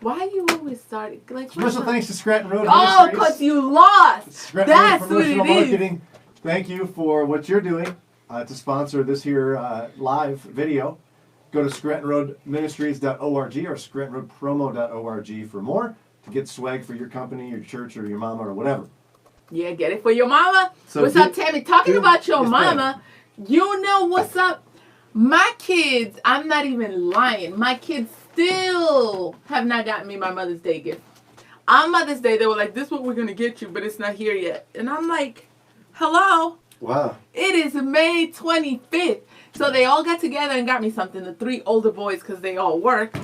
Why you always starting? Like, Special thanks to Scranton Road oh, Ministries. because you lost. Scranton That's Road what it Promotional is. Marketing. Thank you for what you're doing to sponsor this here live video. Go to ScrantonRoadMinistries.org or ScrantonRoadPromo.org for more to get swag for your company, your church, or your mama, or whatever. Yeah, get it for your mama. So what's up, Tammy? Talking about your yes, mama, you know what's up? My kids, I'm not even lying. My kids still have not gotten me my Mother's Day gift. On Mother's Day, they were like, this is what we're going to get you, but it's not here yet. And I'm like, hello? Wow. It is May 25th. So they all got together and got me something, the 3 older boys, because they all work.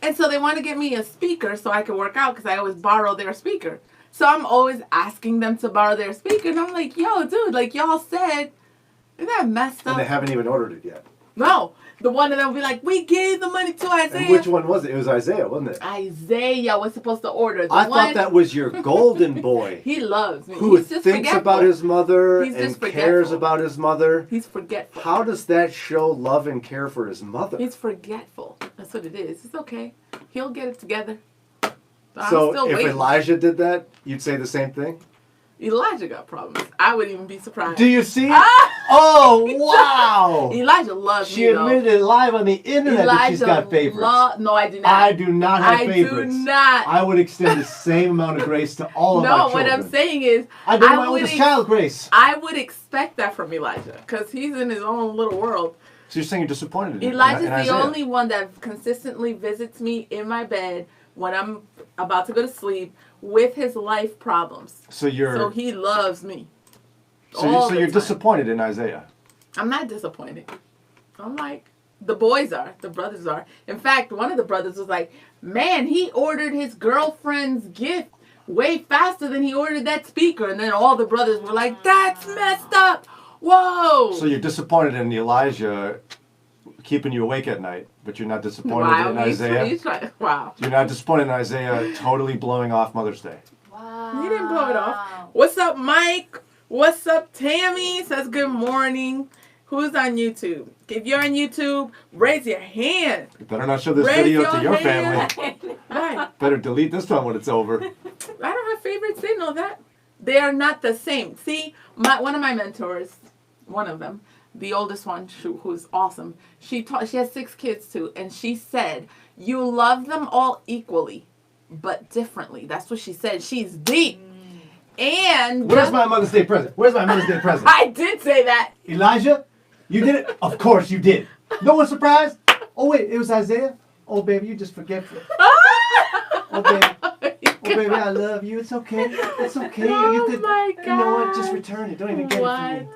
And so they want to get me a speaker so I can work out because I always borrow their speaker. So I'm always asking them to borrow their speaker. And I'm like, yo, dude, like y'all said, isn't that messed up? And they haven't even ordered it yet. No. The one of them will be like, we gave the money to Isaiah. And which one was it? It was Isaiah, wasn't it? Isaiah was supposed to order. I thought that was your golden boy. He loves me. Who He's just thinks forgetful. about his mother He's and just cares forgetful. about his mother. He's forgetful. How does that show love and care for his mother? He's forgetful. That's what it is. It's okay. He'll get it together. But So I'm still if waiting. Elijah did that, you'd say the same thing? Elijah got problems. I wouldn't even be surprised. Do you see? Ah! Oh, wow! Elijah loves She me, though. admitted it live on the internet that she's got favorites. No, I do not. I do not have I favorites. do not. I would extend the same amount of grace to all of my No, children. what I'm saying is, I do my oldest child grace. I would expect that from Elijah because he's in his own little world. So you're saying you're disappointed in Elijah's in the Isaiah. only one that consistently visits me in my bed when I'm about to go to sleep with his life problems. So he loves me. So you're time. disappointed in Isaiah. I'm not disappointed. I'm like, the boys are, the brothers are. In fact, one of the brothers was like, man, he ordered his girlfriend's gift way faster than he ordered that speaker. And then all the brothers were like, that's messed up. Whoa. So you're disappointed in Elijah keeping you awake at night, but you're not disappointed in Isaiah? Wow. You're not disappointed in Isaiah totally blowing off Mother's Day. Wow. He didn't blow it off. What's up, Mike? What's up, Tammy? Says good morning. Who's on YouTube? If you're on YouTube, raise your hand. You better not show this Raise video your to your hand. family. Right. Better delete this one when it's over. I don't have favorites. They know that. They are not the same. See, one of my mentors, one of them, the oldest one, who's awesome, she has 6 kids too, and she said, you love them all equally, but differently. That's what she said. She's deep. And Where's my Mother's Day present? Where's my Mother's Day present? I did say that. Elijah, you did it? Of course you did. No one surprised? Oh, wait, it was Isaiah? Oh, baby, you just forgetful. Oh, baby. Oh, baby, I love you. It's okay. It's okay. Oh, you could, my God. You know what? Just return it. Don't even get it from me.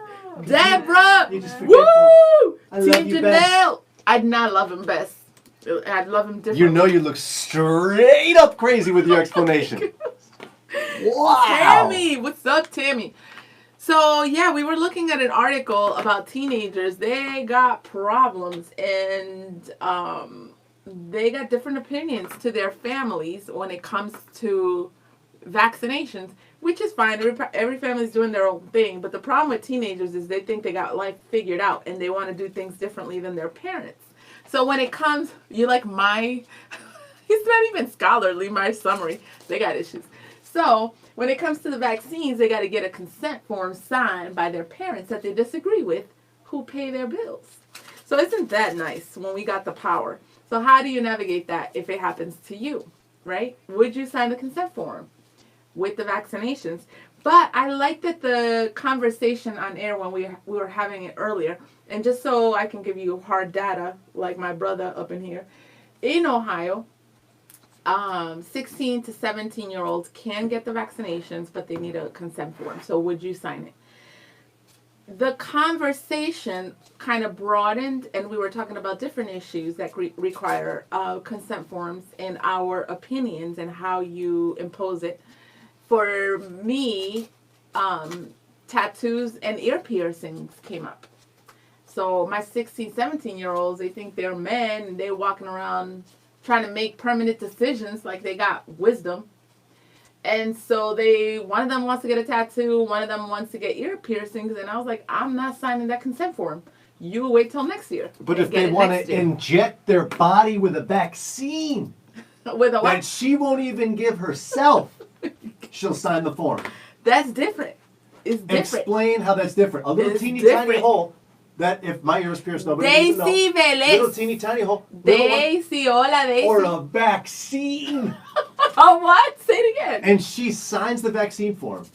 Deborah! You just forgetful. Woo! I love Team you Jannelle! best. I'd not love him best. I'd love him differently. You know you look straight up crazy with your explanation. Wow. Tammy! What's up, Tammy? So, yeah, we were looking at an article about teenagers. They got problems, and they got different opinions to their families when it comes to vaccinations, which is fine. Every family's doing their own thing, but the problem with teenagers is they think they got life figured out, and they want to do things differently than their parents. So when it comes, you like he's not even scholarly, my summary. They got issues. So when it comes to the vaccines, they got to get a consent form signed by their parents that they disagree with who pay their bills. So isn't that nice when we got the power? So how do you navigate that if it happens to you, right? Would you sign the consent form with the vaccinations? But I like that the conversation on air when we were having it earlier, and just so I can give you hard data, like my brother up in here, in Ohio, 16 to 17-year-olds can get the vaccinations, but they need a consent form. So would you sign it? The conversation kind of broadened, and we were talking about different issues that require consent forms and our opinions and how you impose it. For me, tattoos and ear piercings came up. So my 16, 17-year-olds, they think they're men, and they're walking around trying to make permanent decisions like they got wisdom. And so one of them wants to get a tattoo, one of them wants to get ear piercings, and I was like, I'm not signing that consent form. You wait till next year. But if they want to inject their body with a vaccine, With a that what? she won't even give herself, she'll sign the form. That's different. It's different. Explain how that's different. A little It's teeny different. tiny hole that if my ears pierce, nobody even know. Daisy Little Velez. teeny tiny hole. Little one. Daisy, hola Daisy. Or a vaccine. Oh, what? Say it again. And she signs the vaccine form,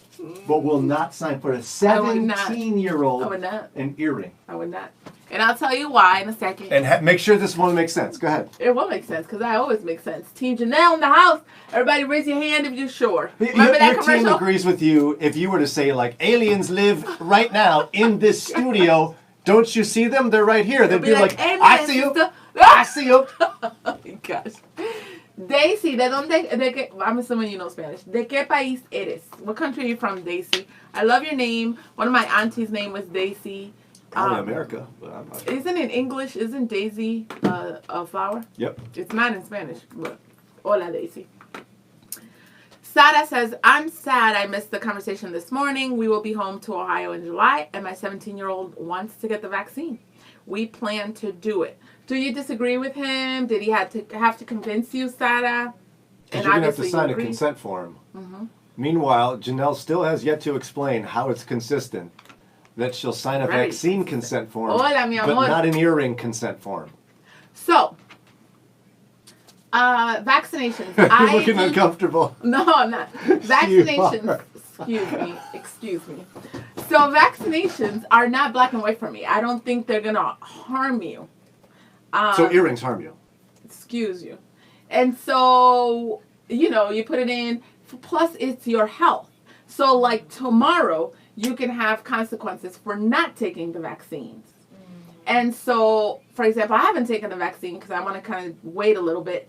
but will not sign for a I would not. 17-year-old I would not. an earring. I would not. And I'll tell you why in a second. And make sure this one makes sense. Go ahead. It will make sense because I always make sense. Team Jannelle in the house. Everybody raise your hand if you're sure. Remember that Your commercial? team agrees with you if you were to say, like, aliens live right now in this studio. Don't you see them? They're right here. They'd be like, "Amen, I see you. sister." I see you. Oh my gosh. Daisy, ¿de dónde? I'm assuming you know Spanish. ¿De qué país eres? What country are you from, Daisy? I love your name. One of my aunties' name was Daisy. Probably America. But I'm not. Isn't it English? Isn't Daisy a flower? Yep. It's not in Spanish. But hola, Daisy. Sara says, I'm sad I missed the conversation this morning. We will be home to Ohio in July, and my 17-year-old wants to get the vaccine. We plan to do it. Do you disagree with him? Did he have to convince you, Sara? Because you're going to have to sign a consent form. Mm-hmm. Meanwhile, Jannelle still has yet to explain how it's consistent that she'll sign a vaccine consent form, Hola, mi amor. but not an earring consent form. So, vaccinations. You're looking uncomfortable. No, I'm not. Vaccinations. Excuse me. So vaccinations are not black and white for me. I don't think they're gonna harm you. So earrings harm you. Excuse you. And so, you put it in. Plus, it's your health. So, like tomorrow, you can have consequences for not taking the vaccines. And so, for example, I haven't taken the vaccine because I want to kind of wait a little bit.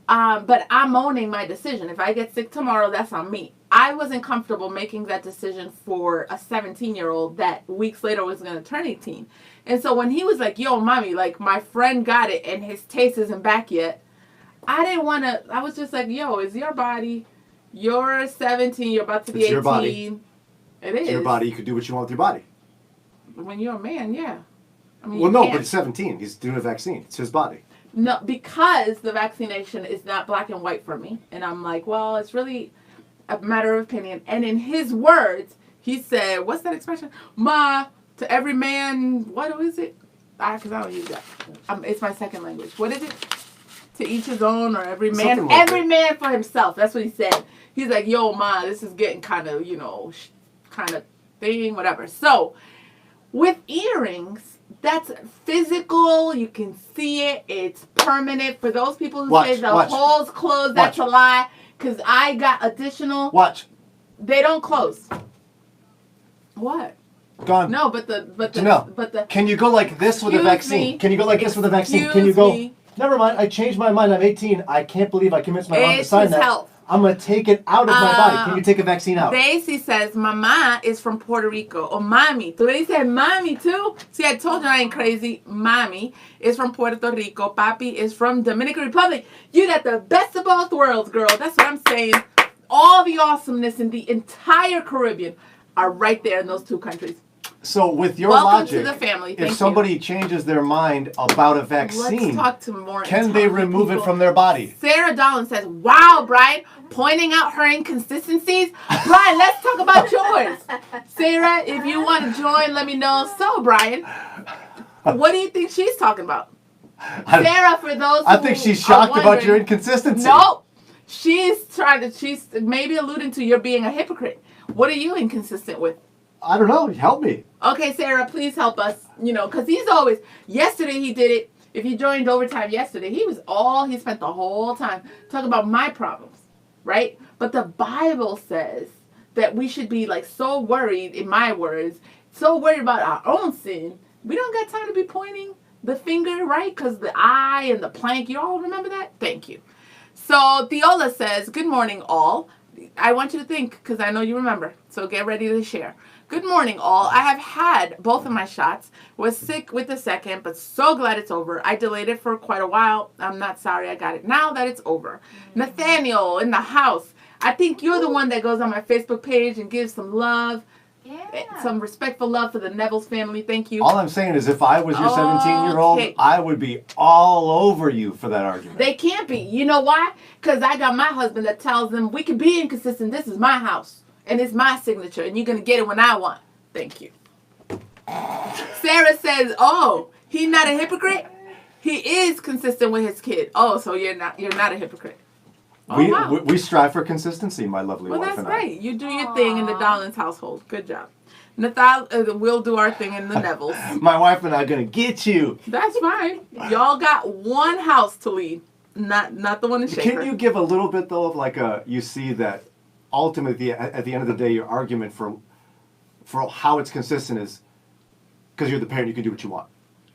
But I'm owning my decision. If I get sick tomorrow, that's on me. I wasn't comfortable making that decision for a 17-year-old that weeks later was going to turn 18. And so when he was like, yo, mommy, like my friend got it and his taste isn't back yet, I didn't want to, I was just like, yo, it's your body. You're 17, you're about to be 18. Your body. It is. It's your body. You can do what you want with your body. When you're a man, yeah. I mean, Well, no, but he's 17. He's doing a vaccine. It's his body. No, because the vaccination is not black and white for me. And I'm like, well, it's really a matter of opinion. And in his words, he said, what's that expression? Ma, to every man, what is it? Because I don't use that. It's my second language. What is it? To each his own, or every man, like every man for himself. That's what he said. He's like, yo, ma, this is getting kind of, kind of thing, whatever. So, with earrings, that's physical. You can see it. It's permanent. For those people who say the holes close, that's a lie. Because I got additional. Watch. They don't close. What? Gone. No, but Jannelle, the. can you go like this with a vaccine? Can you go like this with a vaccine? Can you go? Never mind. I changed my mind. I'm 18. I can't believe I convinced my mom to sign that. Health. I'm going to take it out of my body. Can you take a vaccine out? Daisy says, Mama is from Puerto Rico. Or Mommy. Do they say Mommy too? See, I told you I ain't crazy. Mommy is from Puerto Rico. Papi is from Dominican Republic. You got the best of both worlds, girl. That's what I'm saying. All the awesomeness in the entire Caribbean are right there in those two countries. So with your Welcome logic, to the family. if somebody changes their mind about a vaccine, let's talk to more can they remove it from their body? Sarah Dolan says, wow, Brian, pointing out her inconsistencies. Brian, let's talk about yours. Sarah, if you want to join, let me know. So, Brian, what do you think she's talking about? Sarah, for those I think she's shocked about your inconsistency. No, she's maybe alluding to you're being a hypocrite. What are you inconsistent with? I don't know. Help me. Okay, Sarah, please help us. Because he's always, yesterday he did it. If you joined overtime yesterday, he spent the whole time talking about my problems, right? But the Bible says that we should be like so worried, in my words, so worried about our own sin. We don't got time to be pointing the finger, right? Because the eye and the plank, you all remember that? Thank you. So Theola says, good morning, all. I want you to think, because I know you remember. So get ready to share. Good morning, all. I have had both of my shots. Was sick with the second, but so glad it's over. I delayed it for quite a while. I'm not sorry I got it now that it's over. Nathaniel in the house. I think you're the one that goes on my Facebook page and gives some love. Some respectful love for the Neville's family. Thank you. All I'm saying is if I was your 17-year-old, I would be all over you for that argument. They can't be. You know why? Because I got my husband that tells them we can be inconsistent. This is my house. And it's my signature. And you're going to get it when I want. Thank you. Sarah says, oh, he's not a hypocrite? He is consistent with his kid. Oh, so you're not a hypocrite. We strive for consistency, my lovely wife and I. Well, that's great. You do your thing in the Dollins household. Good job. We'll do our thing in the Nevilles. My wife and I are going to get you. That's fine. Y'all got one house to lead, not the one in Shaker. Can you give a little bit, though, of you see that ultimately, at the end of the day, your argument for how it's consistent is because you're the parent, you can do what you want.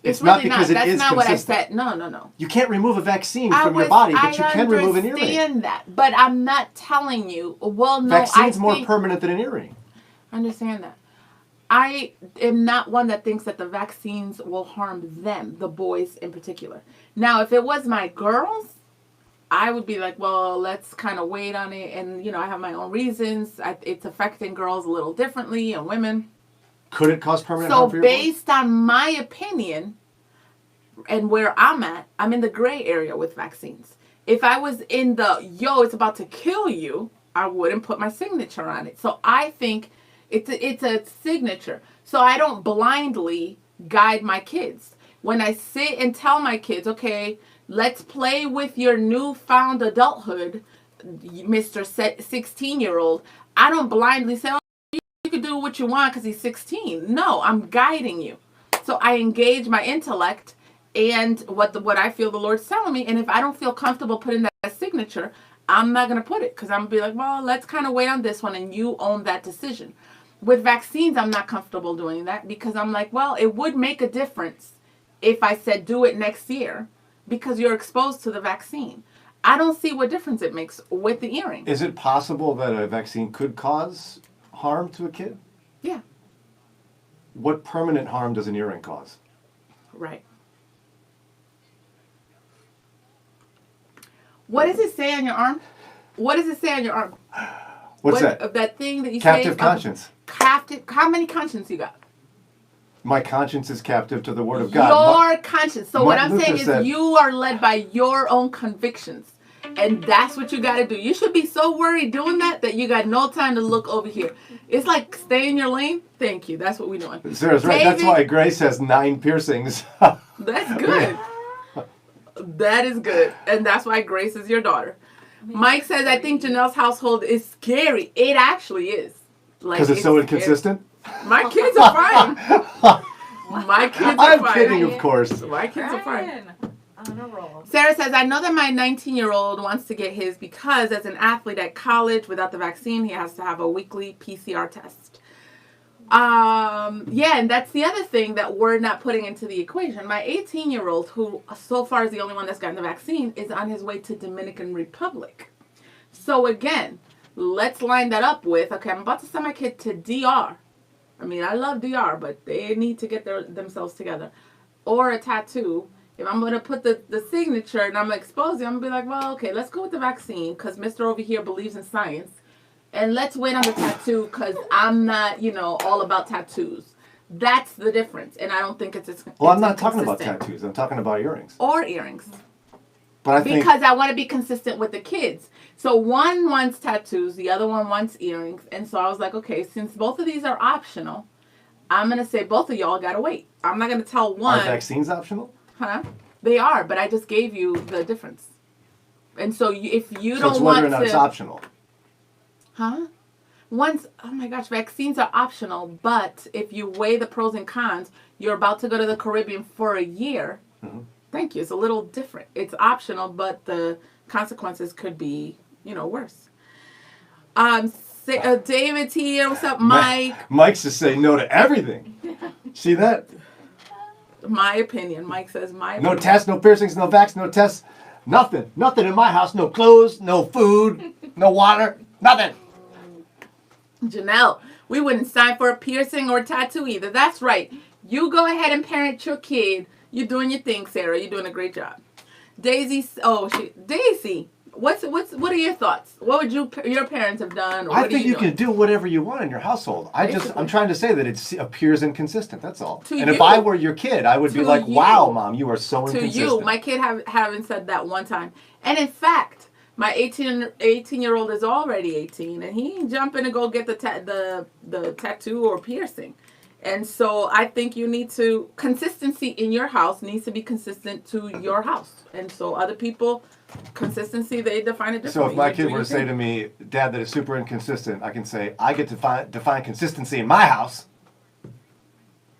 It's really not because it is consistent. That's not what I said. No. You can't remove a vaccine from your body, but you can remove an earring. I understand that, but I'm not telling you. Well, no, vaccine's more permanent than an earring. I understand that. I am not one that thinks that the vaccines will harm them, the boys in particular. Now, if it was my girls, I would be like, well, let's kind of wait on it. And, I have my own reasons. It's affecting girls a little differently and women. Could it cause permanent harm for your based on my opinion and where I'm at, I'm in the gray area with vaccines. If I was in it's about to kill you, I wouldn't put my signature on it. So I think it's a signature. So I don't blindly guide my kids. When I sit and tell my kids, okay, let's play with your newfound adulthood, Mr. 16-year-old, I don't blindly say, you can do what you want because he's 16. No, I'm guiding you. So I engage my intellect and what I feel the Lord's telling me. And if I don't feel comfortable putting that signature, I'm not going to put it because I'm going to be like, well, let's kind of wait on this one and you own that decision. With vaccines, I'm not comfortable doing that because I'm like, well, it would make a difference if I said do it next year because you're exposed to the vaccine. I don't see what difference it makes with the earring. Is it possible that a vaccine could cause harm to a kid? Yeah. What permanent harm does an earring cause? Right. What does it say on your arm? What does it say on your arm? What's that? That thing that you say? Captive conscience. Captive. How many conscience you got? My conscience is captive to the word of God. Your conscience. So what I'm saying is you are led by your own convictions. And that's what you got to do. You should be so worried doing that you got no time to look over here. It's like stay in your lane. Thank you. That's what we're doing. Sarah's right. That's why Grace has 9 piercings. That's good. That is good. And that's why Grace is your daughter. Mike says, I think Jannelle's household is scary. It actually is. Because it's so inconsistent? My kids are fine. My kids are fine. I'm kidding, of course. My kids are fine. On a roll. Sarah says, I know that my 19-year-old wants to get his because as an athlete at college without the vaccine, he has to have a weekly PCR test. Yeah, and that's the other thing that we're not putting into the equation. My 18-year-old, who so far is the only one that's gotten the vaccine, is on his way to Dominican Republic. So again, let's line that up with, okay, I'm about to send my kid to DR. I mean, I love DR, but they need to get themselves together. Or a tattoo. If I'm going to put the signature and I'm exposing, I'm going to be like, well, okay, let's go with the vaccine because Mr. over here believes in science. And let's wait on the tattoo because I'm not, all about tattoos. That's the difference. And I don't think it's well, I'm not talking about tattoos. I'm talking about earrings. Or earrings. But because I want to be consistent with the kids. So one wants tattoos, the other one wants earrings. And so I was like, okay, since both of these are optional, I'm going to say both of y'all got to wait. I'm not going to tell one. Are vaccines optional? Huh? They are, but I just gave you the difference. And so if you don't want to... So it's whether or not it's optional. Huh? Oh my gosh, vaccines are optional, but if you weigh the pros and cons, you're about to go to the Caribbean for a year. Mm-hmm. Thank you. It's a little different. It's optional, but the consequences could be, worse. David's here. What's up, Mike? Mike's just saying no to everything. See that? My opinion. Mike says my opinion. No tests, no piercings, no vax, no tests. Nothing. Nothing in my house. No clothes, no food, no water, nothing. Jannelle, we wouldn't sign for a piercing or a tattoo either. That's right. You go ahead and parent your kid. You're doing your thing, Sarah. You're doing a great job. Daisy, What are your thoughts? What would your parents have done? Or I what think are you doing? can do whatever you want in your household. I'm trying to say that it appears inconsistent. That's all. To and if you. I were your kid, I would be To like, you. "Wow, Mom, you are so To inconsistent." you, my kid haven't said that one time. And in fact, my 18-year-old is already 18, and he ain't jumping to go get the tattoo or piercing. And so I think you need to, consistency in your house needs to be consistent to your house. And so other people, consistency, they define it differently. So if my kid were to say to me, "Dad, that is super inconsistent," I can say, "I get to define consistency in my house."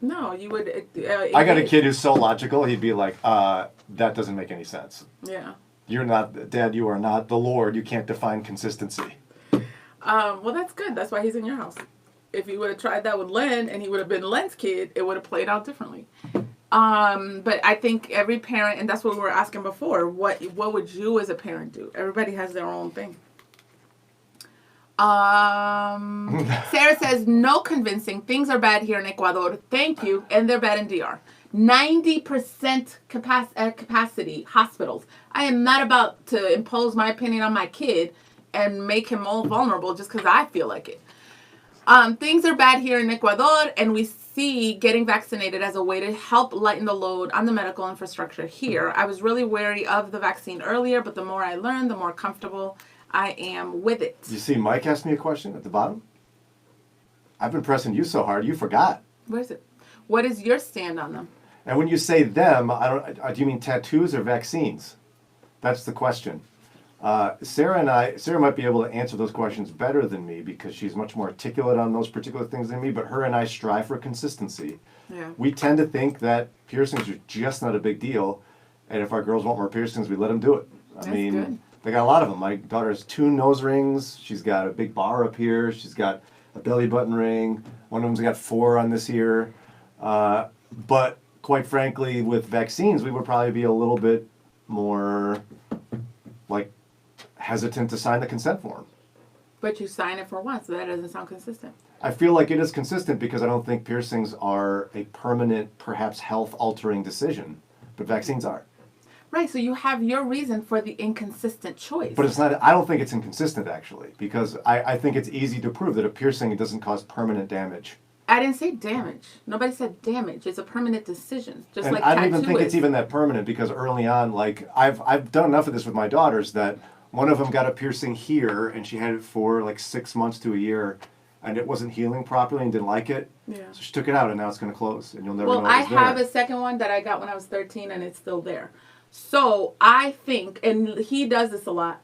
No, you would. I got a kid who's so logical, he'd be like, "That doesn't make any sense. Yeah. You're not, Dad, you are not the Lord. You can't define consistency." Well, that's good. That's why he's in your house. If he would have tried that with Len and he would have been Len's kid, it would have played out differently. But I think every parent, and that's what we were asking before, what would you as a parent do? Everybody has their own thing. Sarah says, no convincing. Things are bad here in Ecuador. Thank you. And they're bad in DR. 90% capacity hospitals. I am not about to impose my opinion on my kid and make him all vulnerable just because I feel like it. Things are bad here in Ecuador, and we see getting vaccinated as a way to help lighten the load on the medical infrastructure here. I was really wary of the vaccine earlier, but the more I learn, the more comfortable I am with it. You see Mike asked me a question at the bottom? I've been pressing you so hard, you forgot. Where is it? What is your stand on them? And when you say them, do you mean tattoos or vaccines? That's the question. Sarah might be able to answer those questions better than me because she's much more articulate on those particular things than me, but her and I strive for consistency. Yeah. We tend to think that piercings are just not a big deal, and if our girls want more piercings, we let them do it. That's good. They got a lot of them. My daughter has 2 nose rings. She's got a big bar up here. She's got a belly button ring. One of them's got 4 on this ear. But quite frankly, with vaccines, we would probably be a little bit more hesitant to sign the consent form. But you sign it for once, so that doesn't sound consistent. I feel like it is consistent because I don't think piercings are a permanent, perhaps health-altering decision, but vaccines are. Right, so you have your reason for the inconsistent choice. But it's not. I don't think it's inconsistent, actually, because I think it's easy to prove that a piercing doesn't cause permanent damage. I didn't say damage. Nobody said damage. It's a permanent decision, just And like I don't tattoo even think is. it's even that permanent because early on, I've done enough of this with my daughters that one of them got a piercing here and she had it for 6 months to a year, and it wasn't healing properly and didn't like it. Yeah. So she took it out and now it's going to close and you'll never know. Well, I it was there. have a second one that I got when I was 13 and it's still there. So I think, and he does this a lot,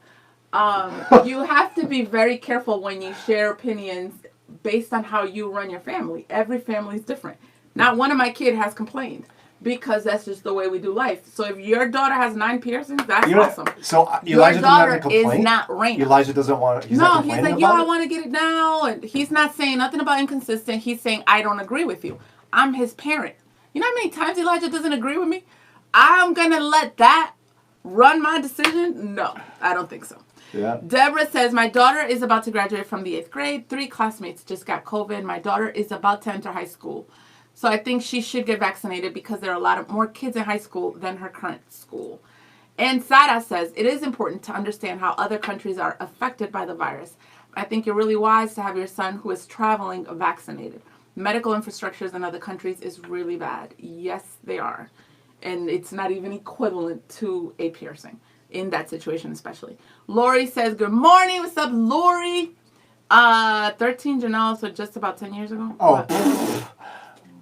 you have to be very careful when you share opinions based on how you run your family. Every family is different. Not one of my kids has complained because that's just the way we do life. So if your daughter has 9 piercings, that's awesome. So Elijah your daughter doesn't have a complaint? is not Raina. Elijah doesn't want. He's not complaining like, about I it? want to get it now, and he's not saying nothing about inconsistent. He's saying I don't agree with you. I'm his parent. You know how many times Elijah doesn't agree with me? I'm gonna let that run my decision? No, I don't think so. Yeah. Deborah says, my daughter is about to graduate from the 8th grade. 3 classmates just got COVID. My daughter is about to enter high school. So I think she should get vaccinated because there are a lot of more kids in high school than her current school. And Sara says, it is important to understand how other countries are affected by the virus. I think you're really wise to have your son who is traveling vaccinated. Medical infrastructures in other countries is really bad. Yes, they are. And it's not even equivalent to a piercing in that situation especially. Lori says, good morning. What's up, Lori? 13 Jannelle, so just about 10 years ago. Oh.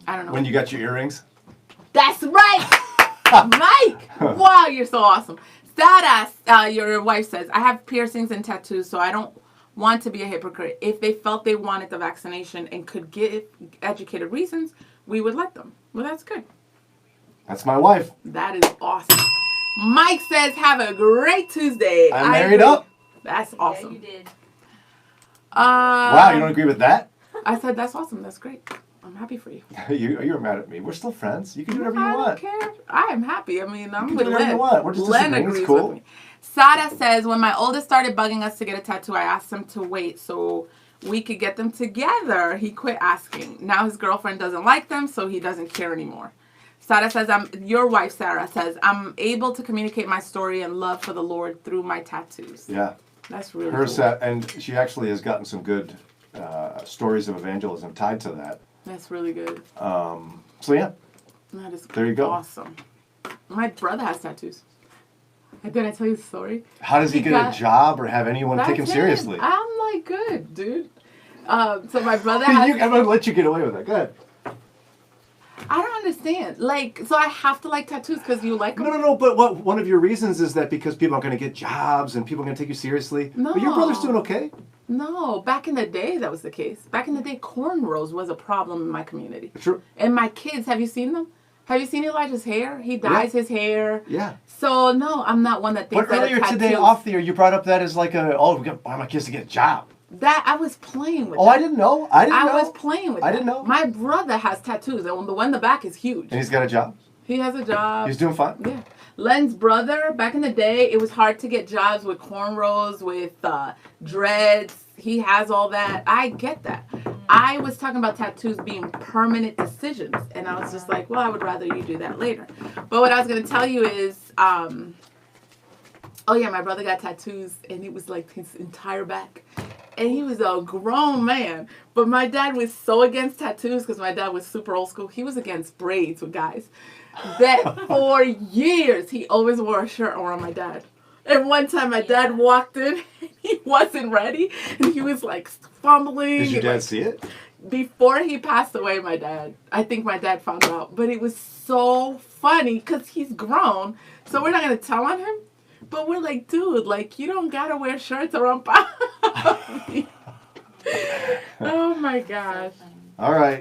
I don't know. When you got your earrings? That's right! Mike! Wow, you're so awesome. Stardust, your wife says, I have piercings and tattoos, so I don't want to be a hypocrite. If they felt they wanted the vaccination and could give educated reasons, we would let them. Well, that's good. That's my wife. That is awesome. Mike says, have a great Tuesday. I'm married up. That's awesome. Yeah, you did. Wow, you don't agree with that? I said, that's awesome. That's great. I'm happy for you. You're mad at me. We're still friends. You can do whatever you I want. don't care. I am happy. I mean, I'm You can with do whatever Len. you want. We're just Len disagreeing. It's agrees cool. with me. Sada says, when my oldest started bugging us to get a tattoo, I asked him to wait so we could get them together. He quit asking. Now his girlfriend doesn't like them, so he doesn't care anymore. Sarah says, your wife, Sarah, says, I'm able to communicate my story and love for the Lord through my tattoos. Yeah. That's really Her cool. And she actually has gotten some good stories of evangelism tied to that. That's really good. So yeah. That is there you go. Awesome. My brother has tattoos. Did I tell you the story? How does he get a job or have anyone take him seriously? I'm like, good, dude. So my brother has... I'm going to let you get away with it. Go ahead. I don't understand. Like, so I have to like tattoos because you like them? No. But one of your reasons is that because people are going to get jobs and people are going to take you seriously. No. But your brother's doing okay. No. Back in the day, that was the case. Back in the day, cornrows was a problem in my community. True. And my kids, have you seen them? Have you seen Elijah's hair? He dyes his hair. Yeah. So, no, I'm not one that thinks But earlier today off the air, you brought up that as like we want my kids to get a job. That I was playing with. Oh, that. I didn't know. I was playing with. I didn't know. My brother has tattoos, and the one in the back is huge. And he's got a job. He has a job. He's doing fine. Yeah. Len's brother, back in the day, it was hard to get jobs with cornrows, with dreads. He has all that. I get that. I was talking about tattoos being permanent decisions, and I was just like, well, I would rather you do that later. But what I was going to tell you is, oh yeah, my brother got tattoos, and it was like his entire back. And he was a grown man. But my dad was so against tattoos because my dad was super old school. He was against braids with guys. That for years, he always wore a shirt around my dad. And one time my dad walked in, and he wasn't ready. And he was like fumbling. Did your dad see it? Before he passed away, I think my dad found out. But it was so funny because he's grown. So we're not going to tell on him. But we're like, dude, like, you don't got to wear shirts around. Oh, my gosh. All right.